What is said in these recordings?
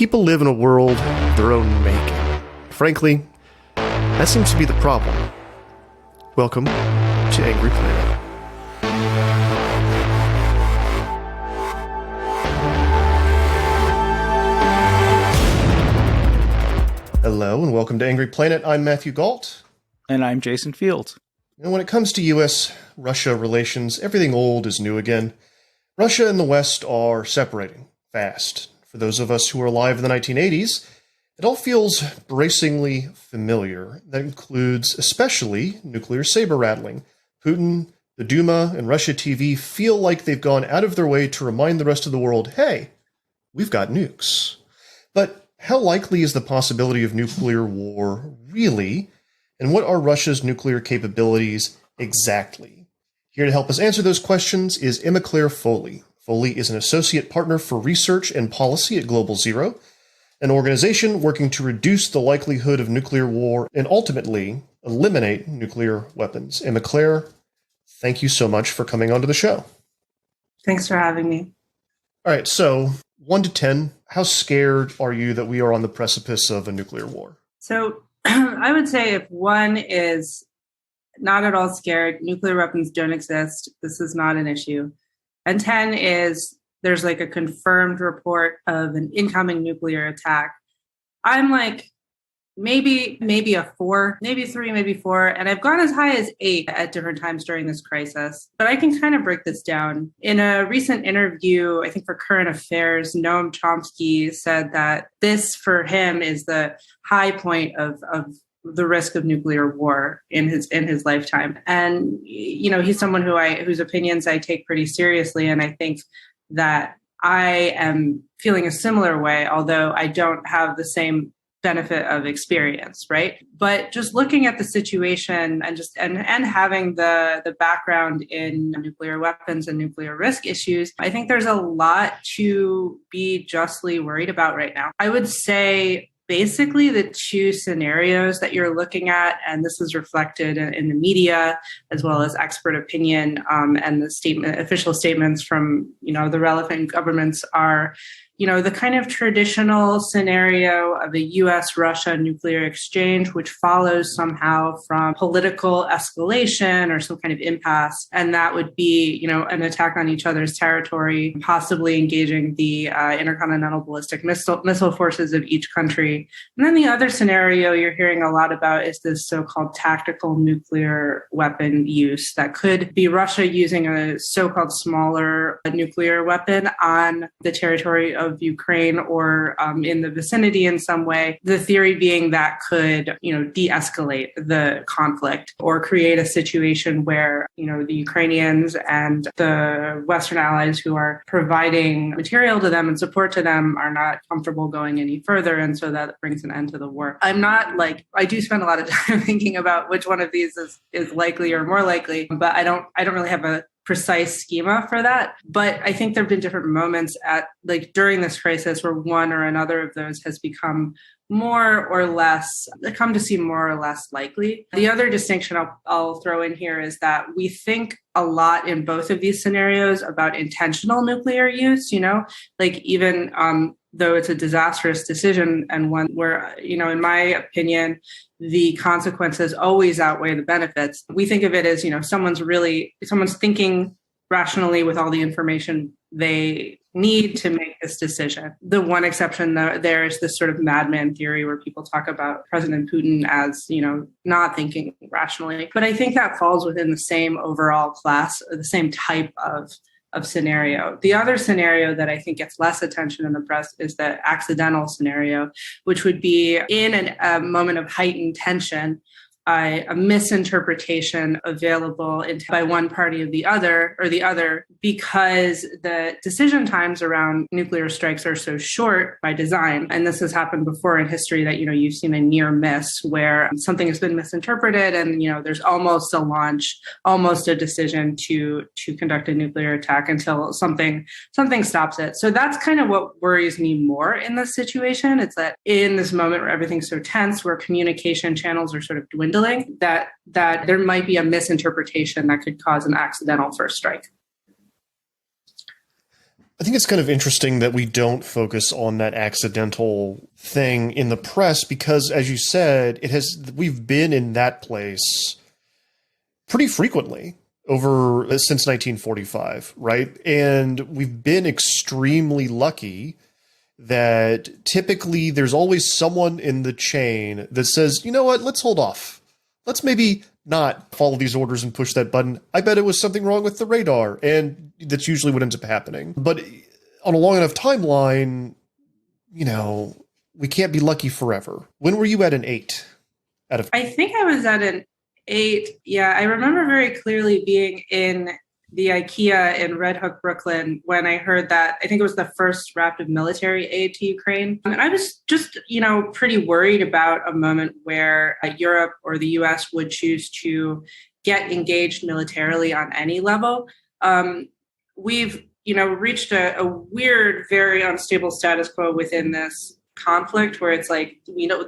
people live in a world of their own making. Frankly, that seems to be the problem. Welcome to Angry Planet. Hello and welcome to Angry Planet. I'm Matthew Galt. And I'm Jason Fields. And when it comes to U.S. Russia relations, everything old is new again. Russia and the West are separating fast. For those of us who were alive in the 1980s, it all feels bracingly familiar. That includes especially nuclear saber rattling. Putin, the Duman, and Russia TV feel like they've gone out of their way to remind the rest of the world, hey, we've got nukes. But how likely is the possibility of nuclear war really? And what are Russia's nuclear capabilities exactly? Here to help us answer those questions is Emma Claire Foley. Foley is an associate partner for research and policy at Global Zero, an organization working to reduce the likelihood of nuclear war and ultimately eliminate nuclear weapons. Emma Claire, thank you so much for coming onto the show. Thanks for having me. All right, so 1 to 10, how scared are you that we are on the precipice of a nuclear war? So I would say if 1 is not at all scared, nuclear weapons don't exist, this is not an issue. And 10 is there's like a confirmed report of an incoming nuclear attack. I'm like maybe a 4, maybe 3, maybe 4. And I've gone as high as 8 at different times during this crisis. But I can kind of break this down. In a recent interview, I think for Current Affairs, Noam Chomsky said that this for him is the high point of the risk of nuclear war in his lifetime. And, you know, he's someone whose opinions I take pretty seriously. And I think that I am feeling a similar way, although I don't have the same benefit of experience, right? But just looking at the situation and having the background in nuclear weapons and nuclear risk issues, I think there's a lot to be justly worried about right now. I would say basically the 2 scenarios that you're looking at, and this is reflected in the media as well as expert opinion and the official statements from, you know, the relevant governments are, you know, the kind of traditional scenario of a U.S. Russia nuclear exchange, which follows somehow from political escalation or some kind of impasse. And that would be, you know, an attack on each other's territory, possibly engaging the intercontinental ballistic missile forces of each country. And then the other scenario you're hearing a lot about is this so-called tactical nuclear weapon use that could be Russia using a so-called smaller nuclear weapon on the territory of Ukraine or in the vicinity in some way. The theory being that could, you know, de-escalate the conflict or create a situation where, you know, the Ukrainians and the Western allies who are providing material to them and support to them are not comfortable going any further. And so that brings an end to the war. I'm not like, I do spend a lot of time thinking about which one of these is likely or more likely, but I don't really have a precise schema for that. But I think there have been different moments during this crisis where one or another of those has become come to seem more or less likely. The other distinction I'll throw in here is that we think a lot in both of these scenarios about intentional nuclear use, you know, like even though it's a disastrous decision and one where, you know, in my opinion, the consequences always outweigh the benefits. We think of it as, you know, someone's thinking rationally with all the information they need to make this decision. The one exception there is this sort of madman theory where people talk about President Putin as, you know, not thinking rationally. But I think that falls within the same overall class, or the same type of scenario. The other scenario that I think gets less attention in the press is the accidental scenario, which would be in a moment of heightened tension, a misinterpretation available by one party of the other because the decision times around nuclear strikes are so short by design. And this has happened before in history that, you know, you've seen a near miss where something has been misinterpreted and, you know, there's almost a launch, almost a decision to conduct a nuclear attack until something stops it. So that's kind of what worries me more in this situation. It's that in this moment where everything's so tense, where communication channels are sort of dwindling, that there might be a misinterpretation that could cause an accidental first strike. I think it's kind of interesting that we don't focus on that accidental thing in the press because, as you said, we've been in that place pretty frequently since 1945, right? And we've been extremely lucky that typically there's always someone in the chain that says, you know what, let's hold off. Let's maybe not follow these orders and push that button. I bet it was something wrong with the radar. And that's usually what ends up happening. But on a long enough timeline, we can't be lucky forever. When were you at an 8? I think I was at an 8. Yeah, I remember very clearly being in the IKEA in Red Hook, Brooklyn, when I heard that. I think it was the first rapid military aid to Ukraine. And I was just, pretty worried about a moment where Europe or the US would choose to get engaged militarily on any level. We've, reached a weird, very unstable status quo within this conflict where it's like,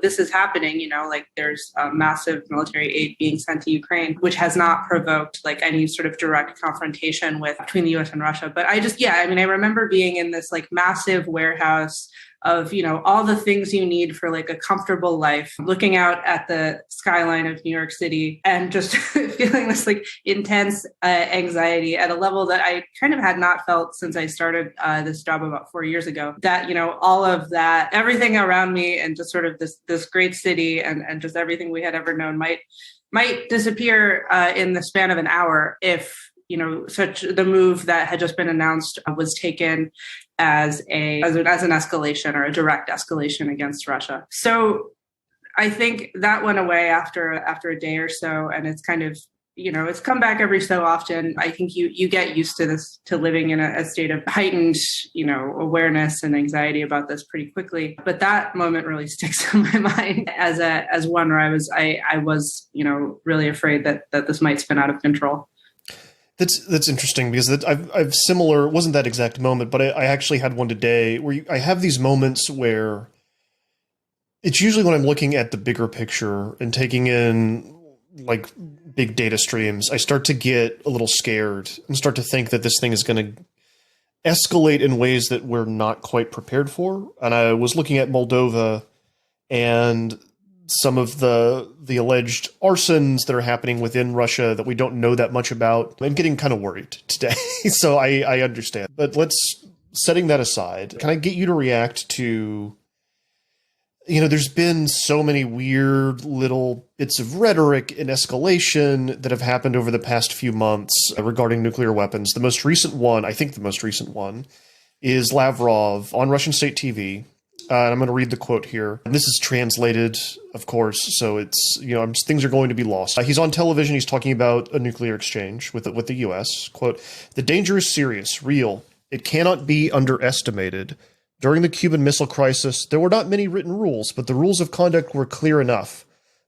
this is happening, like there's massive military aid being sent to Ukraine, which has not provoked like any sort of direct confrontation between the US and Russia. But I remember being in this like massive warehouse of, all the things you need for like a comfortable life, looking out at the skyline of New York City and just feeling this like intense anxiety at a level that I kind of had not felt since I started this job about 4 years ago. That, all of that, everything around me and just sort of this great city and just everything we had ever known might disappear in the span of an hour if the move that had just been announced was taken as an escalation or a direct escalation against Russia. So I think that went away after a day or so, and it's kind of it's come back every so often. I think you get used to this, to living in a state of heightened awareness and anxiety about this pretty quickly. But that moment really sticks in my mind as one where I was really afraid that this might spin out of control. That's interesting because I've similar, it wasn't that exact moment, but I actually had one today where I have these moments where it's usually when I'm looking at the bigger picture and taking in like big data streams, I start to get a little scared and start to think that this thing is going to escalate in ways that we're not quite prepared for. And I was looking at Moldova and some of the alleged arsons that are happening within Russia that we don't know that much about. I'm getting kind of worried today. So I understand. But setting that aside, can I get you to react to, there's been so many weird little bits of rhetoric and escalation that have happened over the past few months regarding nuclear weapons. The most recent one is Lavrov on Russian state TV. And I'm going to read the quote here. And this is translated, of course, so it's, things are going to be lost. He's on television. He's talking about a nuclear exchange with the U.S. Quote, "The danger is serious, real. It cannot be underestimated. During the Cuban Missile Crisis, there were not many written rules, but the rules of conduct were clear enough.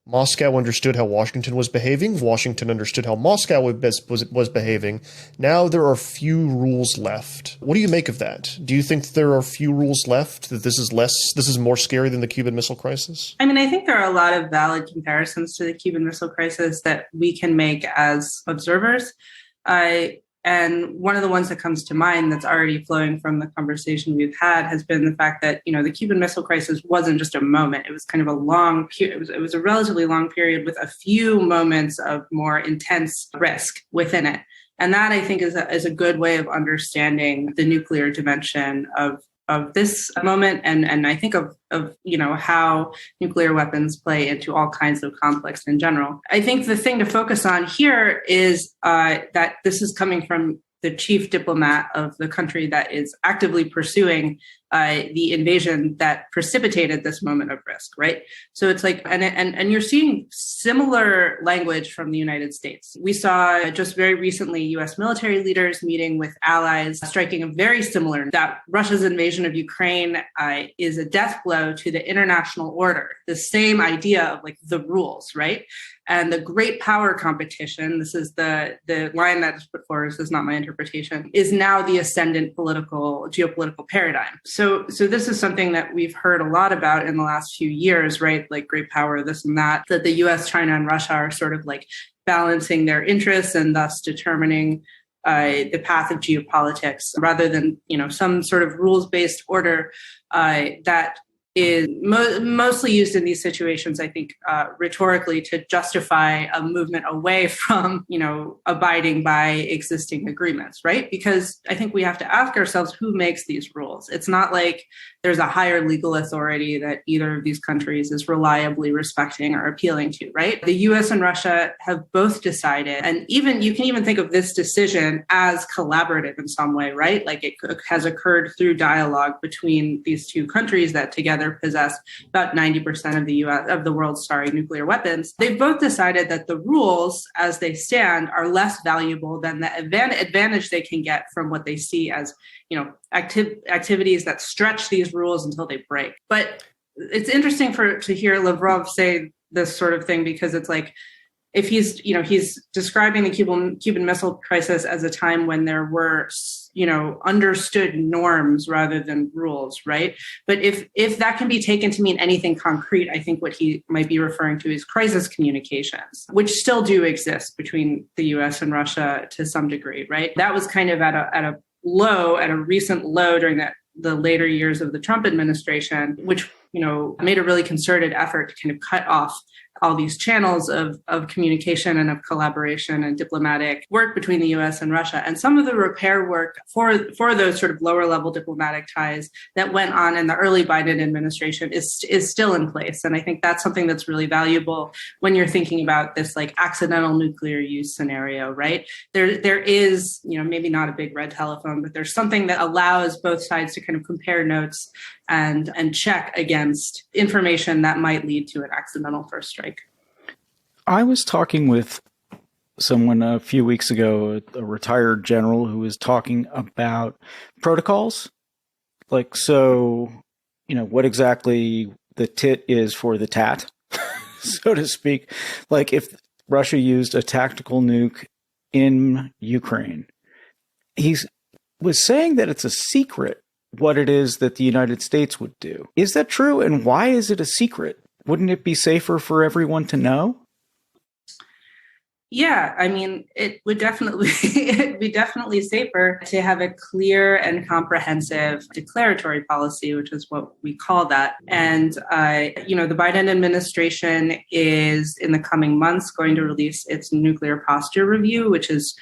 Moscow understood how Washington was behaving. Washington understood how Moscow was behaving. Now there are few rules left." What do you make of that? Do you think there are few rules left, that this is more scary than the Cuban Missile Crisis? I mean, I think there are a lot of valid comparisons to the Cuban Missile Crisis that we can make as observers. And one of the ones that comes to mind that's already flowing from the conversation we've had has been the fact that, the Cuban Missile Crisis wasn't just a moment. It was kind of a long period. It was a relatively long period with a few moments of more intense risk within it. And that, I think, is a good way of understanding the nuclear dimension of this moment, and I think of how nuclear weapons play into all kinds of conflicts in general. I think the thing to focus on here is that this is coming from the chief diplomat of the country that is actively pursuing the invasion that precipitated this moment of risk, right? So it's like, and you're seeing similar language from the United States. We saw just very recently U.S. military leaders meeting with allies, striking a very similar, that Russia's invasion of Ukraine is a death blow to the international order. The same idea of like the rules, right? And the great power competition, this is the line that is put forward, this is not my interpretation, is now the ascendant geopolitical paradigm. So this is something that we've heard a lot about in the last few years, right? Like great power, this and that the US, China, and Russia are sort of like balancing their interests and thus determining the path of geopolitics rather than, some sort of rules-based order that is mostly used in these situations, I think, rhetorically to justify a movement away from, abiding by existing agreements, right? Because I think we have to ask ourselves who makes these rules. It's not like there's a higher legal authority that either of these countries is reliably respecting or appealing to, right? The U.S. and Russia have both decided, and you can even think of this decision as collaborative in some way, right? Like it has occurred through dialogue between these two countries that together possess about 90% of the world's nuclear weapons. They've both decided that the rules as they stand are less valuable than the advantage they can get from what they see as, activities that stretch these rules until they break. But it's interesting to hear Lavrov say this sort of thing, because it's like, if he's describing the Cuban Missile Crisis as a time when there were, understood norms rather than rules, right? But if that can be taken to mean anything concrete, I think what he might be referring to is crisis communications, which still do exist between the U.S. and Russia to some degree, right? That was kind of at a recent low during the later years of the Trump administration, which made a really concerted effort to kind of cut off all these channels of communication and of collaboration and diplomatic work between the U.S. and Russia. And some of the repair work for those sort of lower level diplomatic ties that went on in the early Biden administration is still in place. And I think that's something that's really valuable when you're thinking about this like accidental nuclear use scenario, right? There is, maybe not a big red telephone, but there's something that allows both sides to kind of compare notes and check against information that might lead to an accidental first strike. I was talking with someone a few weeks ago, a retired general, who was talking about protocols. Like, so, what exactly the tit is for the tat, so to speak. Like, if Russia used a tactical nuke in Ukraine, he was saying that it's a secret what it is that the United States would do. Is that true? And why is it a secret? Wouldn't it be safer for everyone to know? Yeah, I mean, it would definitely it'd be definitely safer to have a clear and comprehensive declaratory policy, which is what we call that. And, the Biden administration is in the coming months going to release its nuclear posture review, which is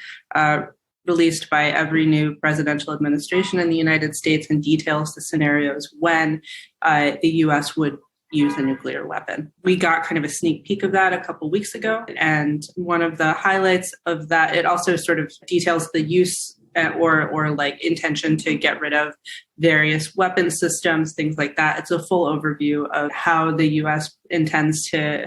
released by every new presidential administration in the United States and details the scenarios when the U.S. would use a nuclear weapon. We got kind of a sneak peek of that a couple weeks ago. And one of the highlights of that, it also sort of details the use or like intention to get rid of various weapon systems, things like that. It's a full overview of how the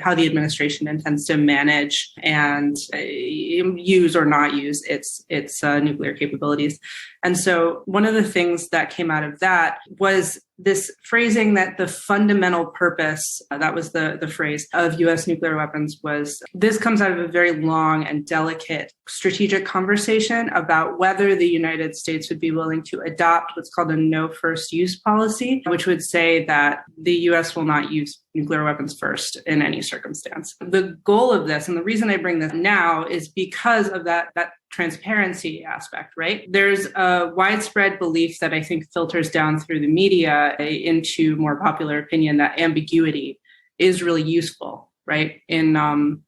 how the administration intends to manage and use or not use its nuclear capabilities. And so one of the things that came out of that was this phrasing that the fundamental purpose, that was the phrase, of U.S. nuclear weapons was, this comes out of a very long and delicate strategic conversation about whether the United States would be willing to adopt what's called a no first use policy, which would say that the U.S. will not use nuclear weapons first in any circumstance. The goal of this, and the reason I bring this now, is because of that transparency aspect, right? There's a widespread belief that I think filters down through the media into more popular opinion that ambiguity is really useful, right? In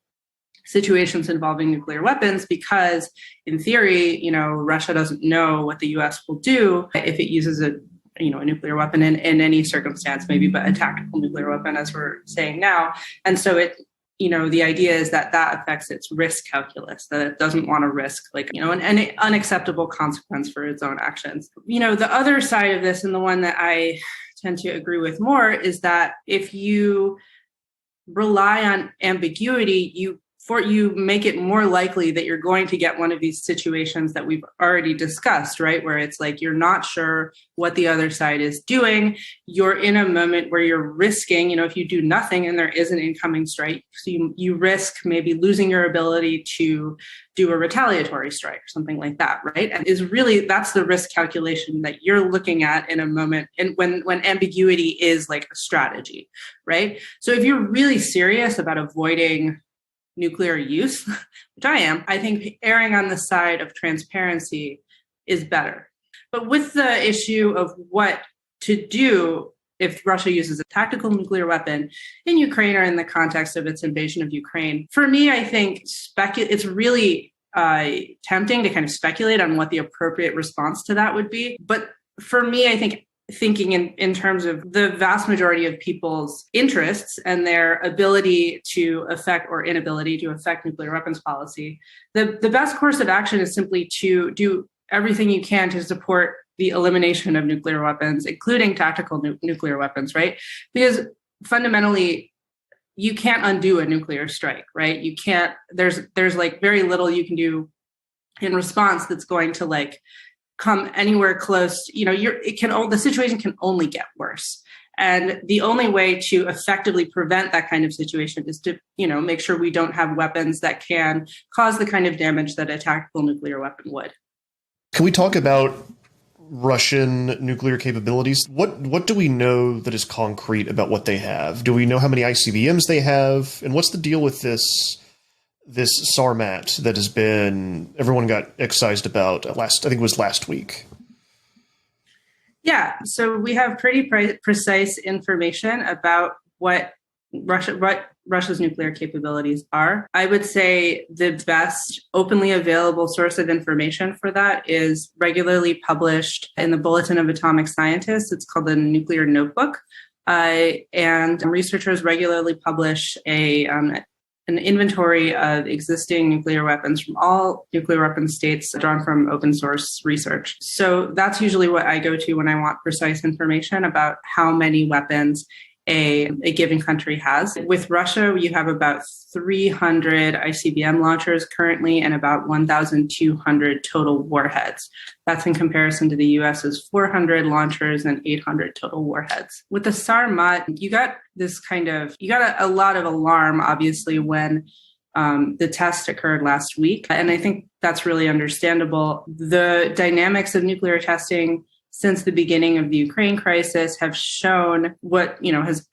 situations involving nuclear weapons, because in theory, Russia doesn't know what the U.S. will do if it uses a nuclear weapon in any circumstance, maybe, but a tactical nuclear weapon, as we're saying now. And so the idea is that affects its risk calculus, that it doesn't want to risk an unacceptable consequence for its own actions. The other side of this, and the one that I tend to agree with more, is that if you rely on ambiguity, you make it more likely that you're going to get one of these situations that we've already discussed, right? Where it's like, you're not sure what the other side is doing. You're in a moment where you're risking, if you do nothing and there is an incoming strike, so you risk maybe losing your ability to do a retaliatory strike or something like that, right? And that's the risk calculation that you're looking at in a moment, and when ambiguity is like a strategy, right? So if you're really serious about avoiding nuclear use, which I am, I think erring on the side of transparency is better. But with the issue of what to do if Russia uses a tactical nuclear weapon in Ukraine or in the context of its invasion of Ukraine, for me, I think it's really tempting to kind of speculate on what the appropriate response to that would be. But for me, I think thinking in terms of the vast majority of people's interests and their ability to affect or inability to affect nuclear weapons policy, the best course of action is simply to do everything you can to support the elimination of nuclear weapons, including tactical nuclear weapons, right? Because fundamentally, you can't undo a nuclear strike, right? You can't, there's like very little you can do in response that's going to like come anywhere close. You know, the situation can only get worse. And the only way to effectively prevent that kind of situation is to, make sure we don't have weapons that can cause the kind of damage that a tactical nuclear weapon would. Can we talk about Russian nuclear capabilities? What do we know that is concrete about what they have? Do we know how many ICBMs they have? And what's the deal with this Sarmat that has been, everyone got excised about I think it was last week? Yeah, so we have pretty precise information about what Russia's nuclear capabilities are. I would say the best openly available source of information for that is regularly published in the Bulletin of Atomic Scientists. It's called the Nuclear Notebook. And researchers regularly publish an inventory of existing nuclear weapons from all nuclear weapon states drawn from open source research. So that's usually what I go to when I want precise information about how many weapons a given country has. With Russia, you have about 300 ICBM launchers currently and about 1,200 total warheads. That's in comparison to the US's 400 launchers and 800 total warheads. With the Sarmat, you got a lot of alarm, obviously, when the test occurred last week. And I think that's really understandable. The dynamics of nuclear testing since the beginning of the Ukraine crisis have shown what,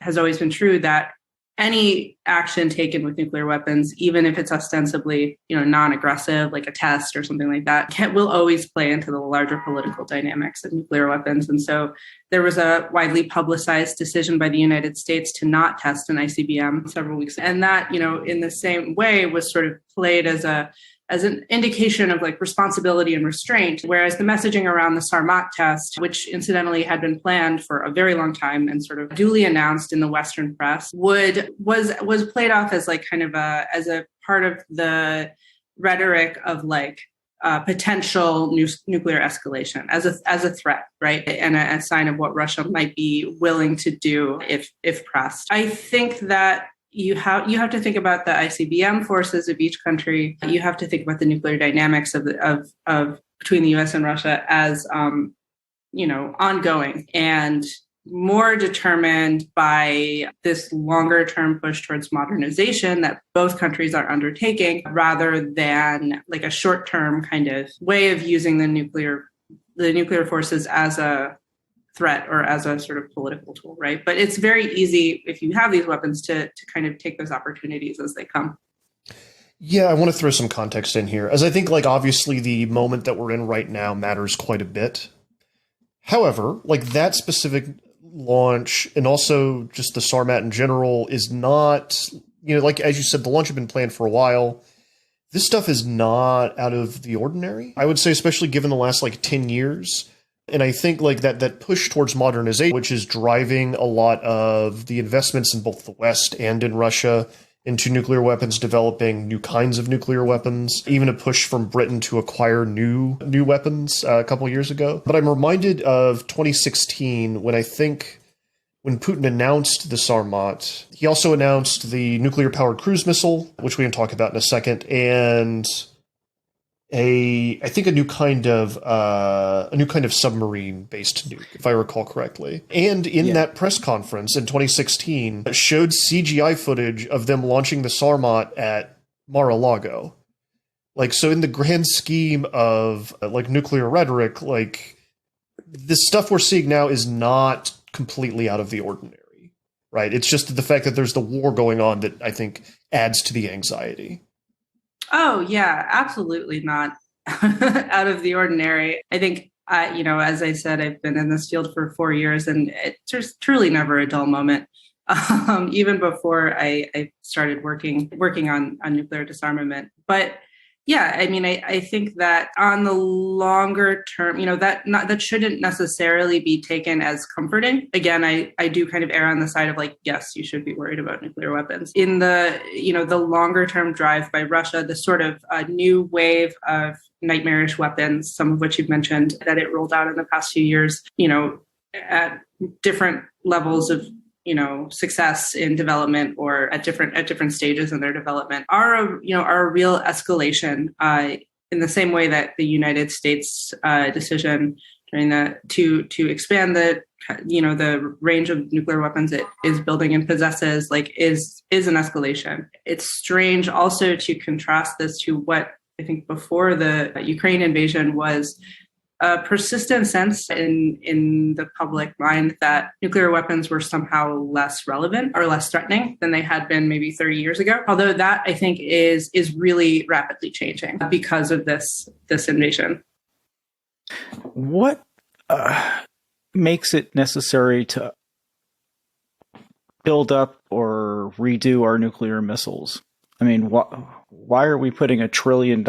has always been true, that any action taken with nuclear weapons, even if it's ostensibly, non-aggressive, like a test or something like that, will always play into the larger political dynamics of nuclear weapons. And so there was a widely publicized decision by the United States to not test an ICBM several weeks ago. And that, in the same way was sort of played as an indication of like responsibility and restraint, whereas the messaging around the Sarmat test, which incidentally had been planned for a very long time and sort of duly announced in the Western press, was played off as like kind of as a part of the rhetoric of like potential nuclear escalation as a threat, right, and a sign of what Russia might be willing to do if pressed. I think that you have to think about the ICBM forces of each country. You have to think about the nuclear dynamics of between the U.S. and Russia as ongoing and more determined by this longer term push towards modernization that both countries are undertaking, rather than like a short term kind of way of using the nuclear forces as a threat or as a sort of political tool, right? But it's very easy if you have these weapons to kind of take those opportunities as they come. Yeah, I want to throw some context in here, as I think like obviously the moment that we're in right now matters quite a bit. However, like that specific launch and also just the Sarmat in general is not, like as you said, the launch had been planned for a while. This stuff is not out of the ordinary, I would say, especially given the last like 10 years. And I think like that push towards modernization, which is driving a lot of the investments in both the West and in Russia into nuclear weapons, developing new kinds of nuclear weapons, even a push from Britain to acquire new weapons a couple years ago. But I'm reminded of 2016 when Putin announced the Sarmat. He also announced the nuclear-powered cruise missile, which we can talk about in a second, and I think a new kind of submarine-based nuke, if I recall correctly. And in that press conference in 2016, it showed CGI footage of them launching the Sarmat at Mar-a-Lago. Like, so in the grand scheme of like nuclear rhetoric, like the stuff we're seeing now is not completely out of the ordinary, right? It's just the fact that there's the war going on that I think adds to the anxiety. Oh, yeah, absolutely not out of the ordinary. I think, as I said, I've been in this field for 4 years, and it's truly never a dull moment. Even before I started working on nuclear disarmament. But yeah, I mean, I think that on the longer term, that shouldn't necessarily be taken as comforting. Again, I do kind of err on the side of like, yes, you should be worried about nuclear weapons. In the longer term drive by Russia, the sort of new wave of nightmarish weapons, some of which you've mentioned, that it rolled out in the past few years, at different levels of success in development or at different stages in their development are a real escalation in the same way that the United States decision during to expand the range of nuclear weapons it is building and possesses is an escalation. It's strange also to contrast this to what I think before the Ukraine invasion was a persistent sense in the public mind that nuclear weapons were somehow less relevant or less threatening than they had been maybe 30 years ago. Although that I think is really rapidly changing because of this invasion. What makes it necessary to build up or redo our nuclear missiles? I mean, why are we putting $1 trillion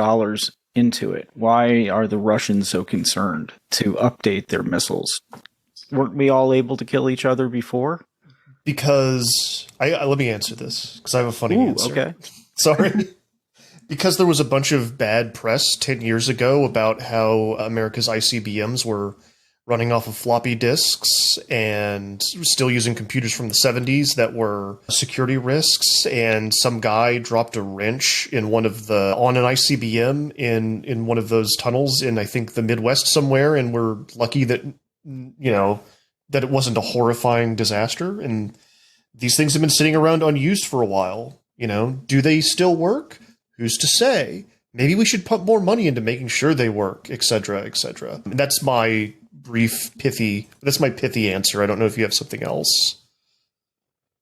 into it? Why are the Russians so concerned to update their missiles? Weren't we all able to kill each other before? Because let me answer this because I have a funny answer. Okay. Sorry. Because there was a bunch of bad press 10 years ago about how America's ICBMs were running off of floppy disks and still using computers from the 70s that were security risks. And some guy dropped a wrench on an ICBM in one of those tunnels in, I think, the Midwest somewhere. And we're lucky that, that it wasn't a horrifying disaster. And these things have been sitting around unused for a while. Do they still work? Who's to say? Maybe we should put more money into making sure they work, et cetera, et cetera. That's my pithy answer. I don't know if you have something else.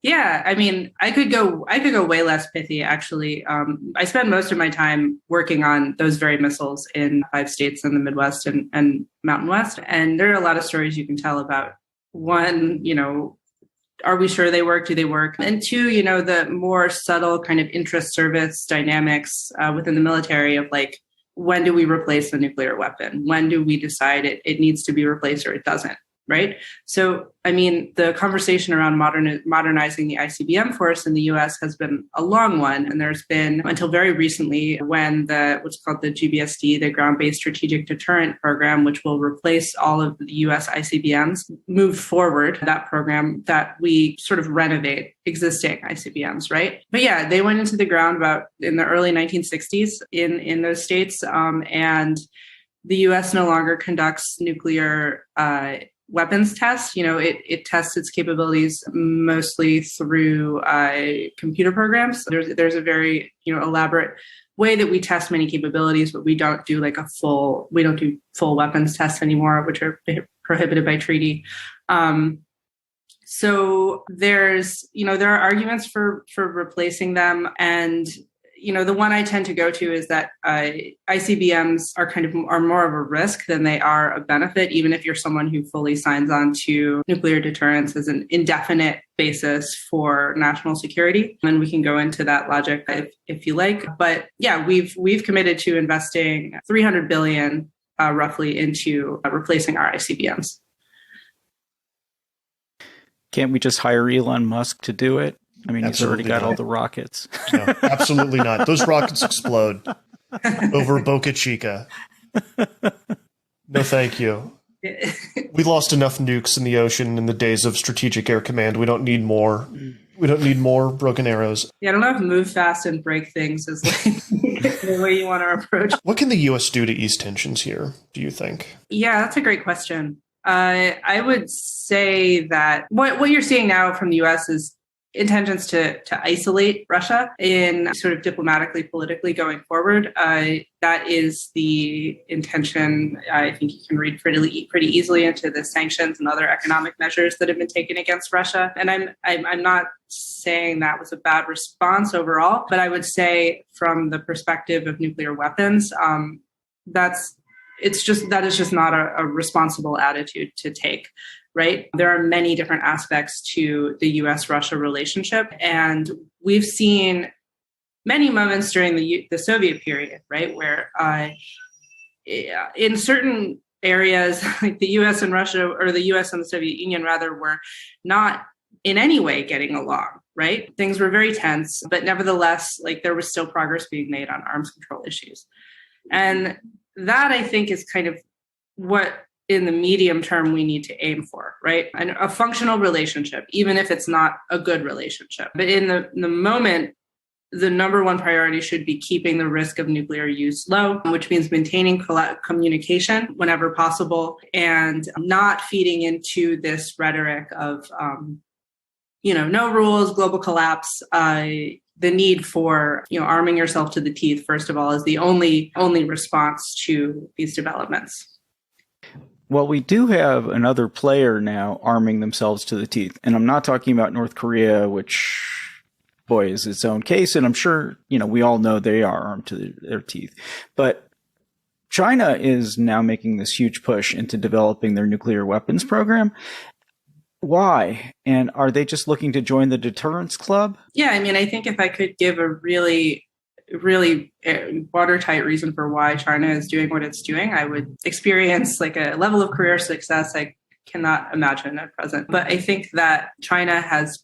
Yeah, I mean, I could go way less pithy, actually. I spend most of my time working on those very missiles in 5 states in the Midwest and Mountain West. And there are a lot of stories you can tell about, one, are we sure they work? Do they work? And two, the more subtle kind of intra-service dynamics within the military of when do we replace the nuclear weapon? When do we decide it needs to be replaced or it doesn't? Right. So, I mean, the conversation around modernizing the ICBM force in the U.S. has been a long one. And there's been until very recently when what's called the GBSD, the Ground-Based Strategic Deterrent Program, which will replace all of the U.S. ICBMs, moved forward that program that we sort of renovate existing ICBMs. Right. But yeah, they went into the ground about in the early 1960s in those states. And the U.S. no longer conducts nuclear weapons tests. It tests its capabilities mostly through computer programs. There's a very elaborate way that we test many capabilities, but we don't do full weapons tests anymore, which are prohibited by treaty. So there are arguments for replacing them, and the one I tend to go to is that ICBMs are more of a risk than they are a benefit, even if you're someone who fully signs on to nuclear deterrence as an indefinite basis for national security. And we can go into that logic if you like. But yeah, we've committed to investing $300 billion roughly into replacing our ICBMs. Can't we just hire Elon Musk to do it? I mean, Absolutely he's already got not. all the rockets. No, absolutely not. Those rockets explode over Boca Chica. No, thank you. We lost enough nukes in the ocean in the days of Strategic Air Command. We don't need more. We don't need more broken arrows. Yeah, I don't know if move fast and break things is the way you want to approach. What can the U.S. do to ease tensions here, do you think? Yeah, that's a great question. I would say that what you're seeing now from the U.S. is intentions to isolate Russia in sort of diplomatically, politically going forward. That is the intention. I think you can read pretty easily into the sanctions and other economic measures that have been taken against Russia. And I'm not saying that was a bad response overall, but I would say from the perspective of nuclear weapons, that is just not a responsible attitude to take. Right? There are many different aspects to the U.S. Russia relationship. And we've seen many moments during the Soviet period, right, where in certain areas, like the U.S. and Russia, or the U.S. and the Soviet Union, rather, were not in any way getting along, right? Things were very tense, but nevertheless, like there was still progress being made on arms control issues. And that, I think, is kind of what in the medium term we need to aim for, right? And a functional relationship, even if it's not a good relationship. But in the moment, the number one priority should be keeping the risk of nuclear use low, which means maintaining communication whenever possible and not feeding into this rhetoric of, no rules, global collapse, the need for, arming yourself to the teeth, first of all, is the only response to these developments. Well, we do have another player now arming themselves to the teeth. And I'm not talking about North Korea, which, boy, is its own case. And I'm sure, we all know they are armed to their teeth. But China is now making this huge push into developing their nuclear weapons program. Why? And are they just looking to join the Deterrence Club? Yeah, I think if I could give a really watertight reason for why China is doing what it's doing, I would experience like a level of career success I cannot imagine at present. But I think that China has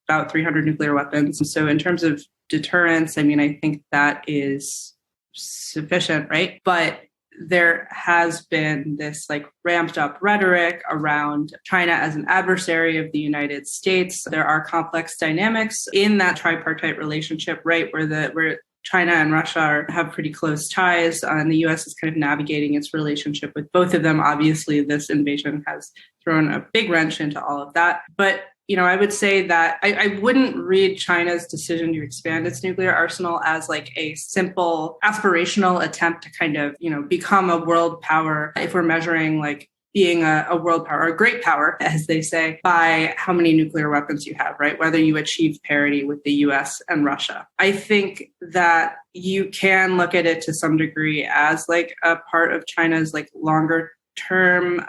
about 300 nuclear weapons. And so in terms of deterrence, I think that is sufficient, right? But there has been this like ramped up rhetoric around China as an adversary of the United States. There are complex dynamics in that tripartite relationship, right, where China and Russia have pretty close ties, and the U.S. is kind of navigating its relationship with both of them. Obviously, this invasion has thrown a big wrench into all of that. But I would say that I wouldn't read China's decision to expand its nuclear arsenal as like a simple aspirational attempt to kind of, become a world power. If we're measuring like being a world power, a great power, as they say, by how many nuclear weapons you have, right? Whether you achieve parity with the US and Russia. I think that you can look at it to some degree as like a part of China's like longer term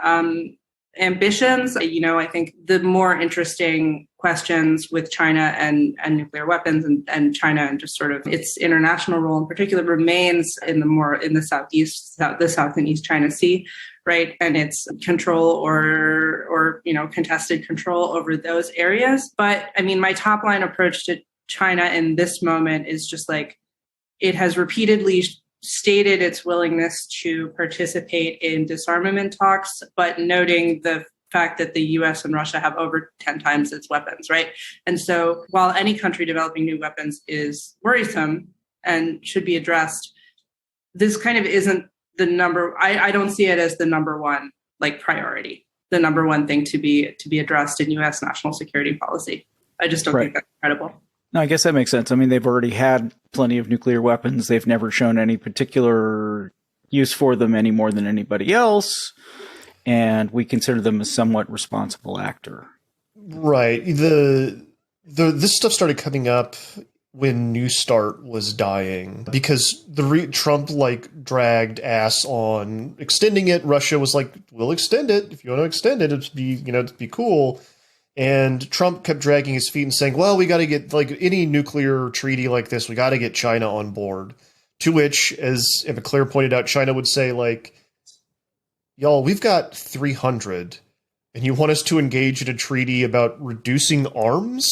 ambitions. I think the more interesting questions with China and nuclear weapons and China and just sort of its international role in particular remains in the South and East China Sea, right? And its control or contested control over those areas. But my top line approach to China in this moment is just like, it has repeatedly stated its willingness to participate in disarmament talks, but noting the fact that the US and Russia have over 10 times its weapons, right? And so while any country developing new weapons is worrisome and should be addressed, this kind of isn't the number, I don't see it as the number one like priority, the number one thing to be addressed in US national security policy. I just don't think that's credible. No, I guess that makes sense. They've already had plenty of nuclear weapons. They've never shown any particular use for them any more than anybody else. And we consider them a somewhat responsible actor. Right. This stuff started coming up when New START was dying because Trump dragged ass on extending it. Russia was like, we'll extend it. If you want to extend it, it'd be cool. And Trump kept dragging his feet and saying, well, we got to get any nuclear treaty like this, we got to get China on board. To which, as Emma Claire pointed out, China would say y'all, we've got 300 and you want us to engage in a treaty about reducing arms?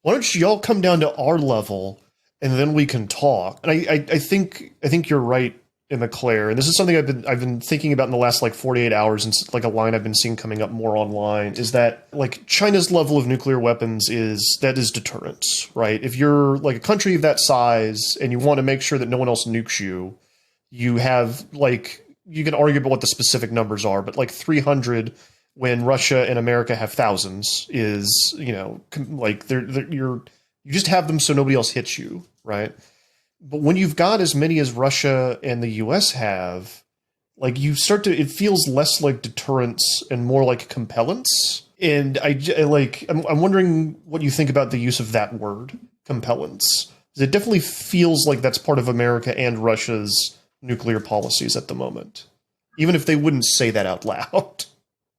Why don't y'all come down to our level and then we can talk? And I think you're right, Emma Claire, and this is something I've been thinking about in the last 48 hours, and a line I've been seeing coming up more online is that China's level of nuclear weapons is deterrence, right? If you're a country of that size and you want to make sure that no one else nukes you, you have you can argue about what the specific numbers are, but 300 when Russia and America have thousands is, like you just have them so nobody else hits you, right? But when you've got as many as Russia and the US have, like it feels less like deterrence and more like compellence. And I'm wondering what you think about the use of that word, compellence. It definitely feels like that's part of America and Russia's nuclear policies at the moment, even if they wouldn't say that out loud.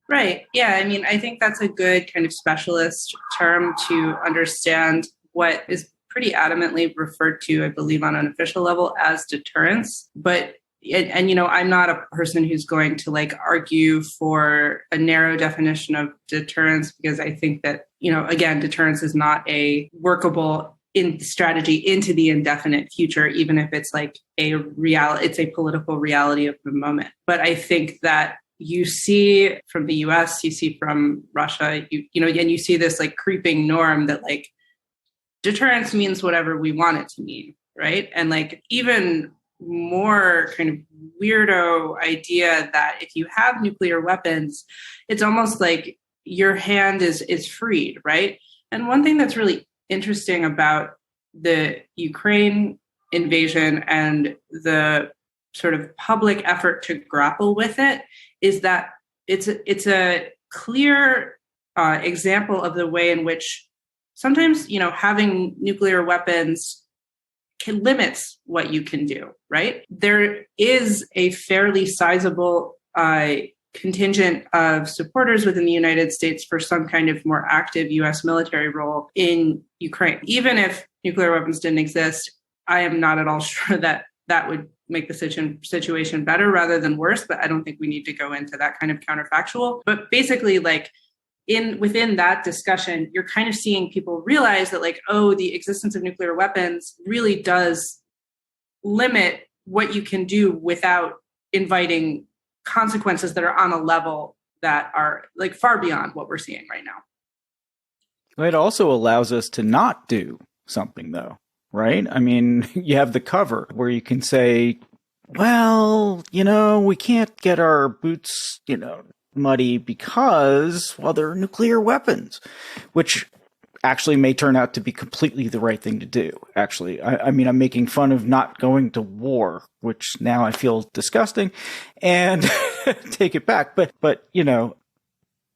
Right. Yeah. I mean, I think that's a good kind of specialist term to understand what is pretty adamantly referred to, I believe, on an official level as deterrence. But I'm not a person who's going to argue for a narrow definition of deterrence, because I think that, again, deterrence is not a workable strategy into the indefinite future, even if it's it's a political reality of the moment. But I think that you see from the US, you see from Russia, and you see this creeping norm that deterrence means whatever we want it to mean, right? And even more kind of weirdo idea that if you have nuclear weapons, it's almost like your hand is freed, right? And one thing that's really interesting about the Ukraine invasion and the sort of public effort to grapple with it is that it's a clear example of the way in which sometimes, having nuclear weapons limits what you can do, right? There is a fairly sizable contingent of supporters within the United States for some kind of more active U.S. military role in Ukraine. Even if nuclear weapons didn't exist, I am not at all sure that that would make the situation better rather than worse, but I don't think we need to go into that kind of counterfactual. But basically, within that discussion, you're kind of seeing people realize that the existence of nuclear weapons really does limit what you can do without inviting consequences that are on a level that are far beyond what we're seeing right now. It also allows us to not do something, though, right? I mean, you have the cover where you can say, well, we can't get our boots, muddy because, well, there are nuclear weapons, which actually may turn out to be completely the right thing to do. Actually, I mean, I'm making fun of not going to war, which now I feel disgusting, and take it back. But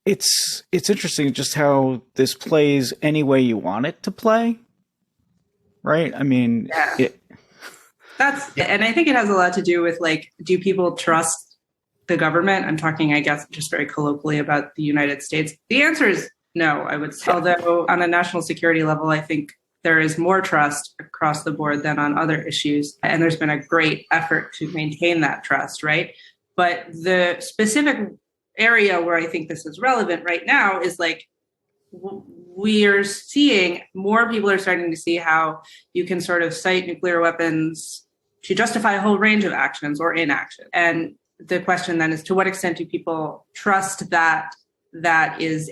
it's interesting just how this plays any way you want it to play, right? I mean, yeah. And I think it has a lot to do with do people trust the government? I'm talking, I guess, just very colloquially about the United States. The answer is no, I would say. Although on a national security level, I think there is more trust across the board than on other issues. And there's been a great effort to maintain that trust, right? But the specific area where I think this is relevant right now is we are seeing more people are starting to see how you can sort of cite nuclear weapons to justify a whole range of actions or inaction. And the question then is, to what extent do people trust that that is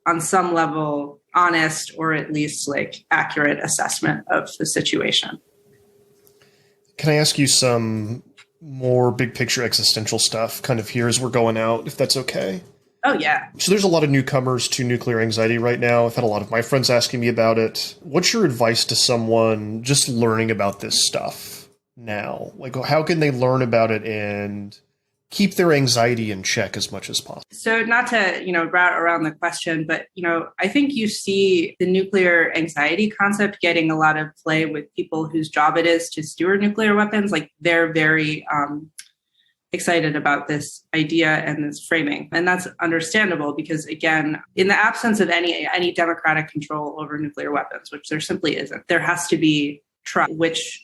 on some level, honest or at least accurate assessment of the situation? Can I ask you some more big picture existential stuff kind of here as we're going out, if that's okay? Oh, yeah. So there's a lot of newcomers to nuclear anxiety right now. I've had a lot of my friends asking me about it. What's your advice to someone just learning about this stuff now? How can they learn about it and keep their anxiety in check as much as possible? So not to, route around the question, but, I think you see the nuclear anxiety concept getting a lot of play with people whose job it is to steward nuclear weapons. They're very excited about this idea and this framing. And that's understandable because, again, in the absence of any democratic control over nuclear weapons, which there simply isn't, there has to be trust, which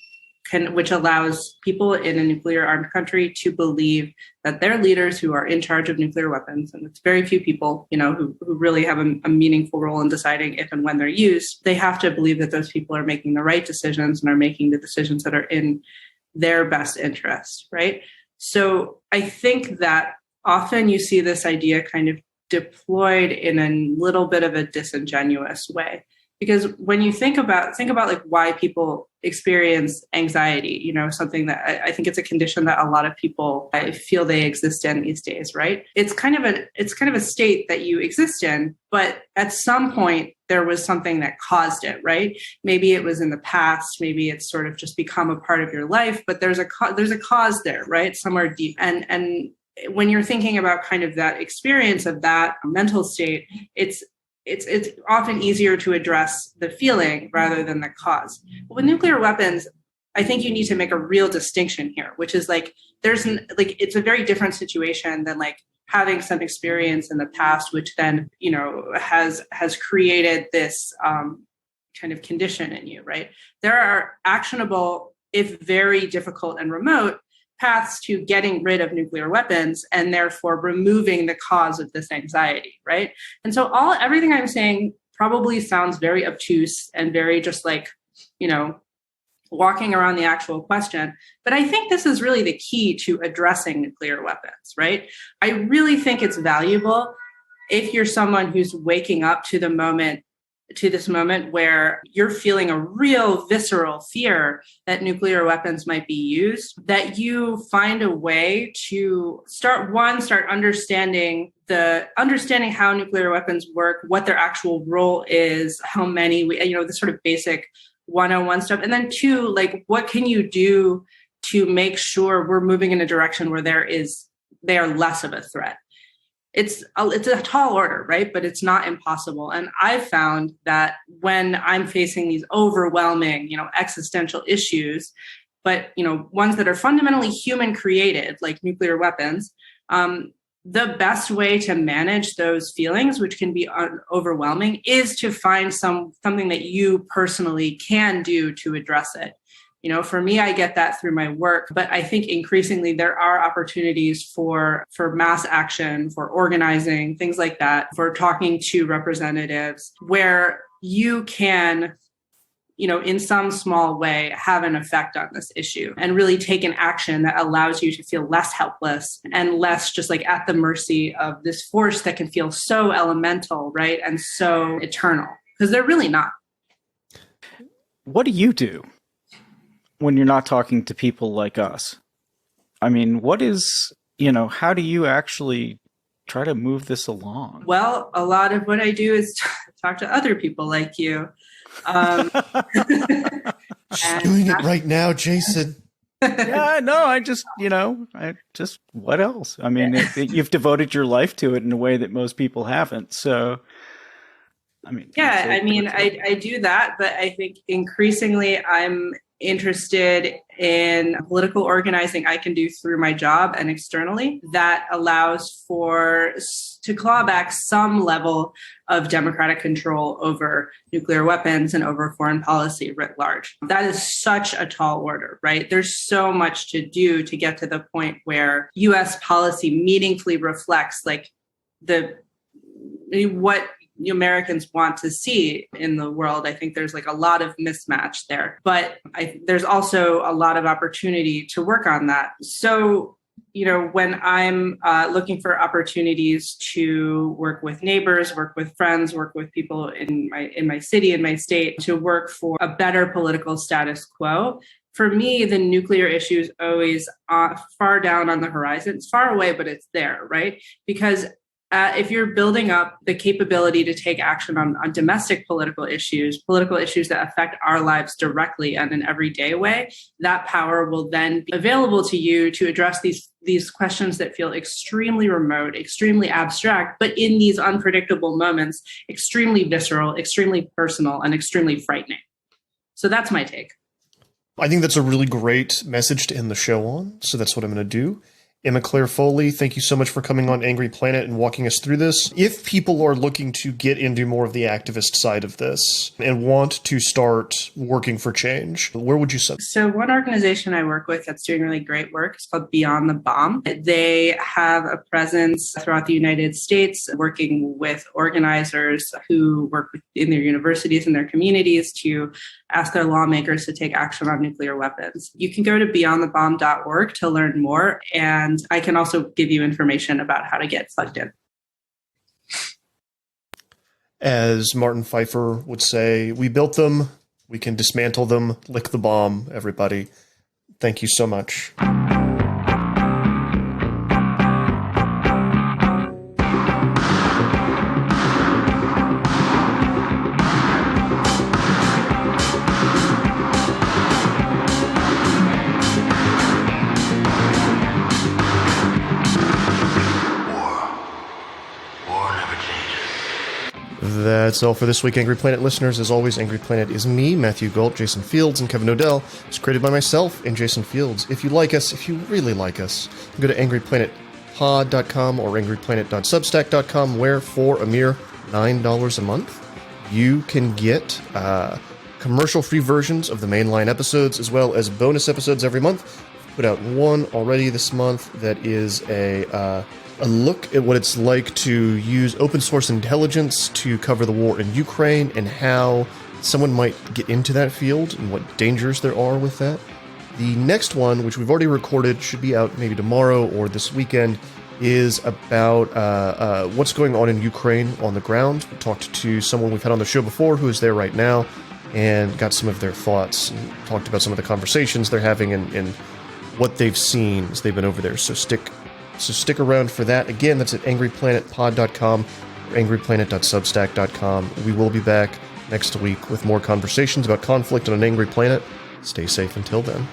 allows people in a nuclear armed country to believe that their leaders who are in charge of nuclear weapons, and it's very few people, who really have a meaningful role in deciding if and when they're used, they have to believe that those people are making the right decisions and are making the decisions that are in their best interest, right? So I think that often you see this idea kind of deployed in a little bit of a disingenuous way. Because when you think about like why people experience anxiety, something that I think it's a condition that a lot of people I feel they exist in these days, right? It's kind of a state that you exist in, but at some point there was something that caused it, right? Maybe it was in the past, maybe it's sort of just become a part of your life, but there's a cause there, right? Somewhere deep. And when you're thinking about kind of that experience of that mental state, it's often easier to address the feeling rather than the cause. But with nuclear weapons, I think you need to make a real distinction here, which is like it's a very different situation than like having some experience in the past, which then has created this kind of condition in you, right? There are actionable, if very difficult and remote, paths to getting rid of nuclear weapons and therefore removing the cause of this anxiety, right? And so everything I'm saying probably sounds very obtuse and very just like, walking around the actual question. But I think this is really the key to addressing nuclear weapons, right? I really think it's valuable if you're someone who's waking up to this moment where you're feeling a real visceral fear that nuclear weapons might be used, that you find a way to start understanding how nuclear weapons work, what their actual role is, how many, the sort of basic 101 stuff. And then 2, like, what can you do to make sure we're moving in a direction where they are less of a threat? It's a tall order, right? But it's not impossible. And I've found that when I'm facing these overwhelming, existential issues, but, ones that are fundamentally human created, like nuclear weapons, the best way to manage those feelings, which can be overwhelming, is to find something that you personally can do to address it. For me, I get that through my work, but I think increasingly there are opportunities for mass action, for organizing, things like that, for talking to representatives where you can, in some small way have an effect on this issue and really take an action that allows you to feel less helpless and less just like at the mercy of this force that can feel so elemental, right? And so eternal, because they're really not. What do you do when you're not talking to people like us? I mean, how do you actually try to move this along? Well, a lot of what I do is talk to other people like you. She's doing it right now, Jason. Yeah, no, what else? I mean, you've devoted your life to it in a way that most people haven't. So, I mean, I do that, but I think increasingly I'm interested in political organizing I can do through my job and externally that allows to claw back some level of democratic control over nuclear weapons and over foreign policy writ large. That is such a tall order, right? There's so much to do to get to the point where U.S. policy meaningfully reflects like what Americans want to see in the world. I think there's like a lot of mismatch there, but there's also a lot of opportunity to work on that. So, when I'm looking for opportunities to work with neighbors, work with friends, work with people in my city, in my state, to work for a better political status quo, for me, the nuclear issue is always far down on the horizon. It's far away, but it's there, right? Because if you're building up the capability to take action on domestic political issues that affect our lives directly and in an everyday way, that power will then be available to you to address these questions that feel extremely remote, extremely abstract, but in these unpredictable moments, extremely visceral, extremely personal, and extremely frightening. So that's my take. I think that's a really great message to end the show on. So that's what I'm going to do. Emma Claire Foley, thank you so much for coming on Angry Planet and walking us through this. If people are looking to get into more of the activist side of this and want to start working for change, where would you send them? So one organization I work with that's doing really great work is called Beyond the Bomb. They have a presence throughout the United States, working with organizers who work in their universities and their communities to ask their lawmakers to take action on nuclear weapons. You can go to beyondthebomb.org to learn more, and I can also give you information about how to get plugged in. As Martin Pfeiffer would say, we built them, we can dismantle them, lick the bomb, everybody. Thank you so much. That's all for this week, Angry Planet listeners. As always, Angry Planet is me, Matthew Galt, Jason Fields, and Kevin Odell. It's created by myself and Jason Fields. If you like us, if you really like us, go to angryplanetpod.com or angryplanet.substack.com, where for a mere $9 a month, you can get commercial-free versions of the mainline episodes, as well as bonus episodes every month. Put out one already this month that is a look at what it's like to use open source intelligence to cover the war in Ukraine and how someone might get into that field and what dangers there are with that. The next one, which we've already recorded, should be out maybe tomorrow or this weekend, is about what's going on in Ukraine on the ground. We talked to someone we've had on the show before who is there right now and got some of their thoughts and talked about some of the conversations they're having and what they've seen as they've been over there. So stick around for that. Again, that's at angryplanetpod.com or angryplanet.substack.com. We will be back next week with more conversations about conflict on an angry planet. Stay safe until then.